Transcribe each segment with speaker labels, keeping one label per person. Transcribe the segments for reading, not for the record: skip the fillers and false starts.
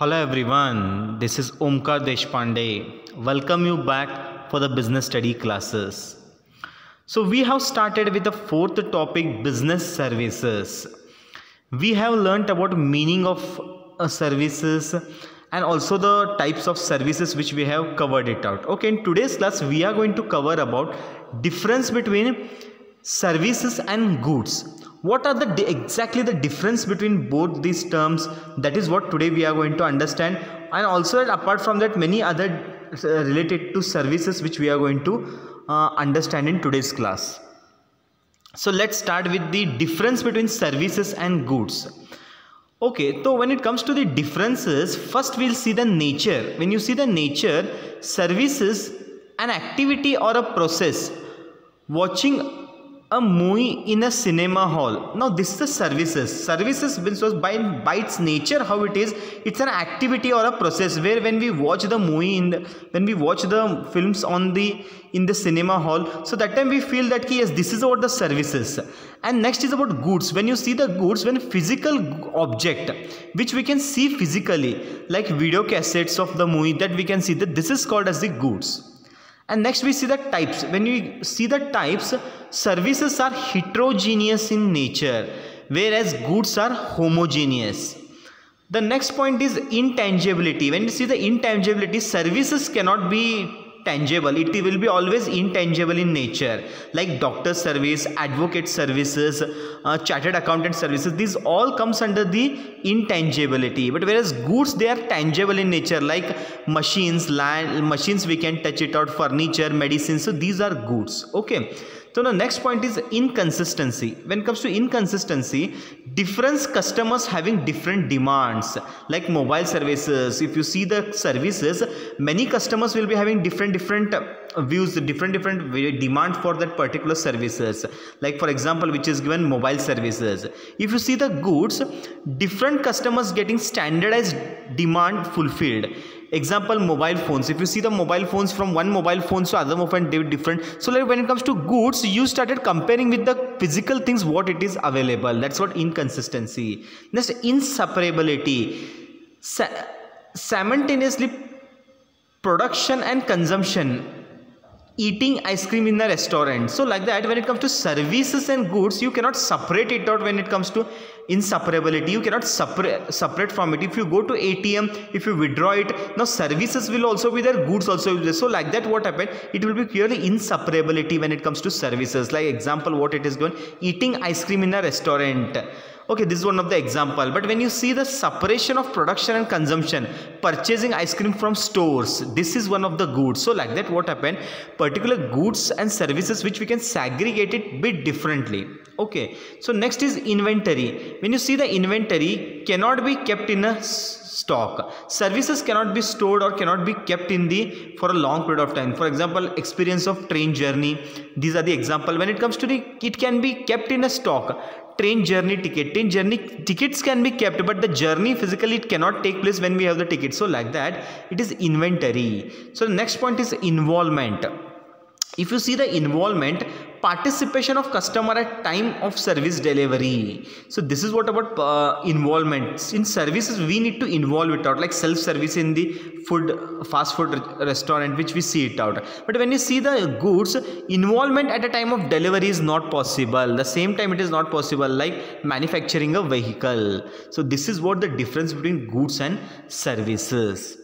Speaker 1: Hello everyone, this is Omkar Deshpande. Welcome you back for the business study classes. So we have started with the fourth topic, business services. We have learnt about meaning of services and also the types of services which we have covered it out. Okay, in today's class we are going to cover about difference between services and goods. What are exactly the difference between both these terms? That is what today we are going to understand, and also apart from that many other related to services which we are going to understand in today's class. So let's start with the difference between services and goods. Okay, so when it comes to the differences, first we'll see the nature. When you see the nature, services, an activity or a process. Watching a movie in a cinema hall. Now this is the services. Services means by its nature how it is. It's an activity or a process where when we watch the movie when we watch the films in the cinema hall, so that time we feel that yes, this is about the services. And next is about goods. When you see the goods, when physical object which we can see physically, like video cassettes of the movie, that we can see, that this is called as the goods. And next we see the types. When we see the types, services are heterogeneous in nature, whereas goods are homogeneous. The next point is intangibility. When you see the intangibility, services cannot be tangible. It will be always intangible in nature, like doctor service, advocate services, chartered accountant services. These all comes under the intangibility. But whereas goods, they are tangible in nature, like machines, land, machines we can touch it out, furniture, medicines. So these are goods. Okay. So the next point is inconsistency. When it comes to inconsistency, different customers having different demands, like mobile services. If you see the services, many customers will be having different views, different demand for that particular services. Like for example, which is given mobile services. If you see the goods, different customers getting standardized demand fulfilled. Example, mobile phones. If you see the mobile phones, from one mobile phone to other mobile phone, they different. So like when it comes to goods, you started comparing with the physical things what it is available. That's what inconsistency. Next, inseparability. Simultaneously production and consumption. Eating ice cream in a restaurant. So like that, when it comes to services and goods, you cannot separate it out. When it comes to inseparability, you cannot separate from it. If you go to ATM, if you withdraw it, now services will also be there, goods also will be there. So like that, what happened, it will be purely inseparability when it comes to services. Like example, what it is going, eating ice cream in a restaurant. Okay, this is one of the example. But when you see the separation of production and consumption, purchasing ice cream from stores, this is one of the goods. So like that, what happened, particular goods and services which we can segregate it bit differently. Okay, so next is inventory. When you see the inventory cannot be kept in a stock. Services cannot be stored or cannot be kept for a long period of time. For example, experience of train journey. These are the example. When it comes to it can be kept in a stock. Train journey ticket. Train journey tickets can be kept, but the journey physically it cannot take place when we have the ticket. So like that, it is inventory. So the next point is involvement. If you see the involvement, participation of customer at time of service delivery. So this is what about involvement. In services, we need to involve it out, like self-service in the fast food restaurant, which we see it out. But when you see the goods, involvement at a time of delivery is not possible. The same time it is not possible, like manufacturing a vehicle. So this is what the difference between goods and services.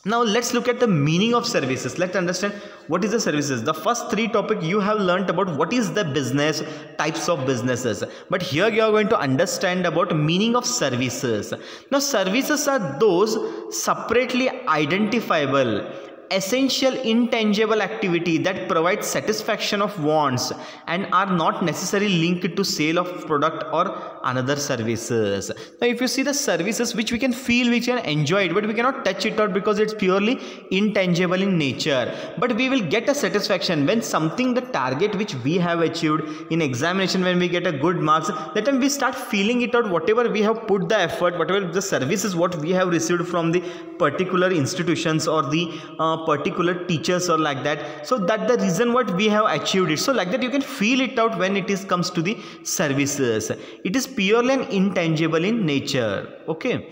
Speaker 1: Now let's look at the meaning of services. Let's understand what is the services. The first three topics you have learnt about what is the business, types of businesses. But here you are going to understand about meaning of services. Now services are those separately identifiable, essential intangible activity that provides satisfaction of wants and are not necessarily linked to sale of product or another services. Now if you see the services which we can feel, we can enjoy it, but we cannot touch it out because it's purely intangible in nature. But we will get a satisfaction when something, the target which we have achieved in examination, when we get a good marks, that time we start feeling it out, whatever we have put the effort, whatever the services what we have received from the particular institutions or the particular teachers or like that. So that the reason what we have achieved it. So like that you can feel it out when it is comes to the services. It is purely and intangible in nature. Okay.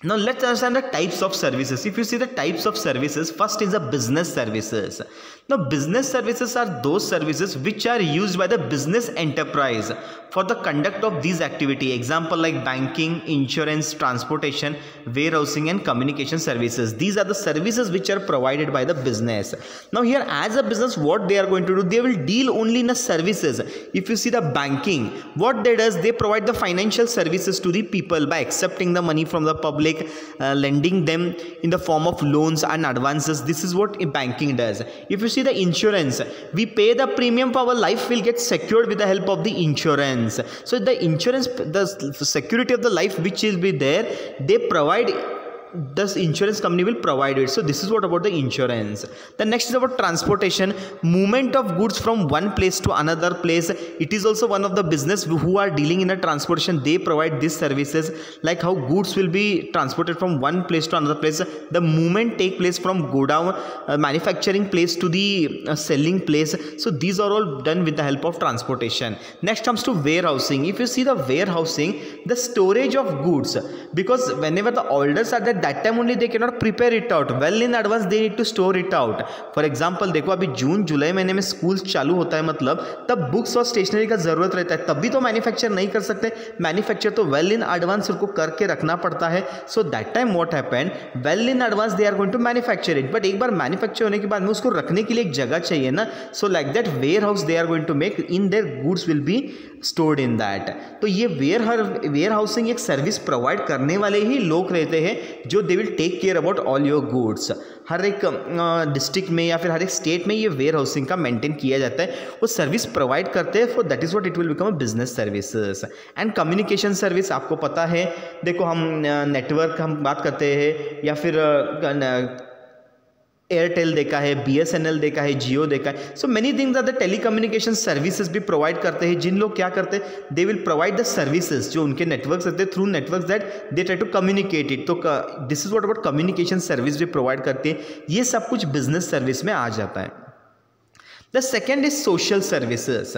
Speaker 1: Now let's understand the types of services. If you see the types of services, first is the business services. Now business services are those services which are used by the business enterprise for the conduct of these activity. Example like banking, insurance, transportation, warehousing and communication services. These are the services which are provided by the business. Now here as a business, what they are going to do, they will deal only in the services. If you see the banking, what they does, they provide the financial services to the people by accepting the money from the public, lending them in the form of loans and advances. This is what banking does. If you see the insurance, we pay the premium for our life will get secured with the help of the insurance. So the insurance, the security of the life which will be there, they provide, this insurance company will provide it. So this is what about the insurance. The next is about transportation, movement of goods from one place to another place. It is also one of the business who are dealing in a transportation. They provide these services, like how goods will be transported from one place to another place. The movement take place from go down manufacturing place to the selling place. So these are all done with the help of transportation. Next comes to warehousing. If you see the warehousing, the storage of goods, because whenever the orders are there, that time only they cannot prepare it out well in advance, they need to store it out. For example देखो अभी जून जुलाई महीने में school चालू होता है, मतलब तब books और स्टेशनरी का जरूरत रहता है, तब भी तो मैन्युफैक्चर नहीं कर सकते, मैन्युफैक्चर तो वेल इन एडवांस उनको करके रखना पड़ता है. So that time what happened, well in advance they are going to manufacture it, but एक बार मैन्युफैक्चर होने के बाद में उसको रखने के लिए एक जगह चाहिए ना. So like that warehouse they are going to make in their goods will be stored in that. तो ये वेयर हाउसिंग एक सर्विस प्रोवाइड करने वाले ही लोग रहते हैं जो they will take care about all your goods. हर एक डिस्ट्रिक्ट में या फिर हर एक स्टेट में ये वेयर हाउसिंग का मेंटेन किया जाता है, वो सर्विस प्रोवाइड करते हैं. For that is what it will become a business services. And communication service आपको पता है, देखो हम नेटवर्क हम बात करते हैं या फिर एयरटेल देखा है, BSNL देखा है, जियो देखा है. So many things are the telecommunication services भी प्रोवाइड करते हैं. जिन लोग क्या करते हैं, they will provide the services, जो उनके नेटवर्क्स रहते हैं, through networks that they try to communicate it. तो this is what about communication service भी प्रोवाइड करती है. ये सब कुछ बिजनेस सर्विस में आ जाता है. The second is social services.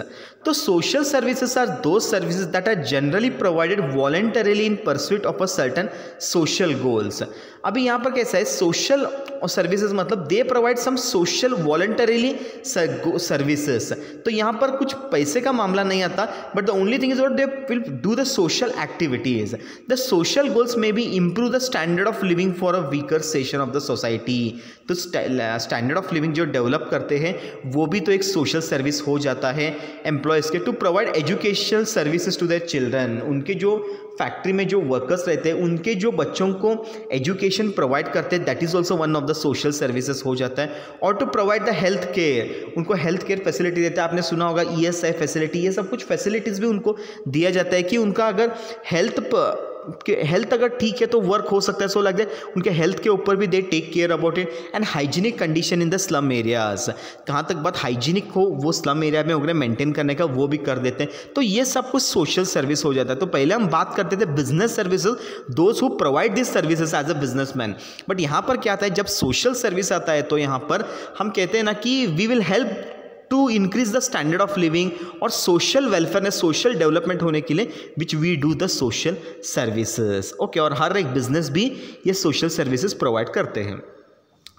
Speaker 1: So social services are those services that are generally provided voluntarily in pursuit of a certain social goals. अभी यहाँ पर कैसा है, सोशल सर्विसेज मतलब they provide some social voluntarily services. तो यहाँ पर कुछ पैसे का मामला नहीं आता, but the only thing is what they will do the social activities. The social goals में be improve the standard of living for a weaker section of the society. तो स्टैंडर्ड ऑफ लिविंग जो develop करते हैं वो भी तो एक social service हो जाता है एम्प्लॉयज़ के. To provide educational services to their children, उनके जो फैक्ट्री में जो वर्कर्स रहते हैं उनके जो बच्चों को एजुकेशन प्रोवाइड करते हैं, that is also one of the social services हो जाता है. और to provide the health care, उनको हेल्थ केयर फैसिलिटी देता है. आपने सुना होगा ESI फैसिलिटी, ये सब कुछ फैसिलिटीज़ भी उनको दिया जाता है कि उनका अगर हेल्थ अगर ठीक है तो वर्क हो सकता है. सो लाइक दैट उनके हेल्थ के ऊपर भी they take care about it. And hygienic condition in the slum areas, कहाँ तक बात हाइजीनिक हो वो स्लम एरिया में वगैरह मेंटेन करने का, वो भी कर देते हैं. तो ये सब कुछ सोशल सर्विस हो जाता है. तो पहले हम बात करते थे business services, those who provide this services as a businessman. But यहाँ पर क्या आता है, जब सोशल सर्विस आता है तो यहाँ पर हम कहते हैं ना कि we will help to increase the standard of living और सोशल वेलफेयर ने सोशल डेवलपमेंट होने के लिए which we do the social services. Okay, और हर एक बिजनेस भी ये सोशल सर्विसेज प्रोवाइड करते हैं.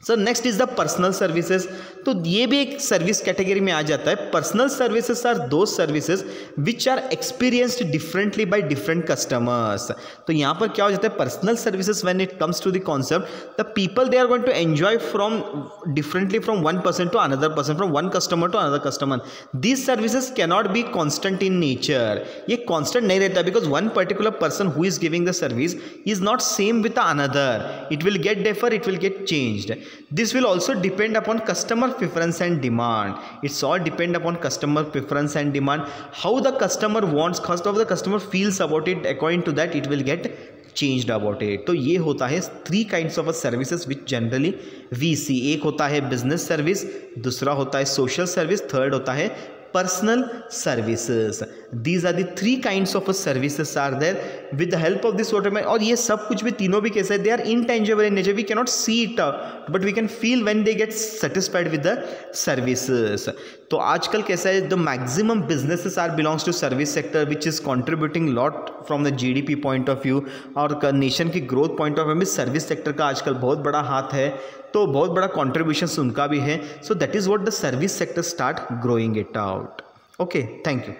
Speaker 1: Sir next is the personal services. तो ये भी एक सर्विस कैटेगरी में आ जाता है. Personal services are those services which are experienced differently by different customers. तो यहाँ पर क्या हो जाता है, personal services when it comes to the concept, the people they are going to enjoy from differently from one person to another person, from one customer to another customer. These services cannot be constant in nature. ये constant नहीं रहता, because one particular person who is giving the service is not same with another. It will get differ, it will get changed. This will also depend upon customer preference and demand. It's all depend upon customer preference and demand. How the customer wants, how the customer feels about it, according to that it will get changed about it. तो ये होता है 3 kinds of services which generally we see. एक होता है business service, दूसरा होता है social service, थर्ड होता है personal services. These are the 3 kinds of services are there with the help of this what. और ये सब कुछ भी तीनों भी कैसे है, they are intangible in nature, we can not see it but we can feel when they get satisfied with the services. तो आजकल कैसा है, the maximum businesses are belongs to service sector which is contributing lot from the GDP point of view, और nation की growth point of view में service sector का आजकल बहुत बड़ा हाथ है, तो बहुत बड़ा कॉन्ट्रीब्यूशन उनका भी है। So that is what the service sector start growing it out. Okay, thank you.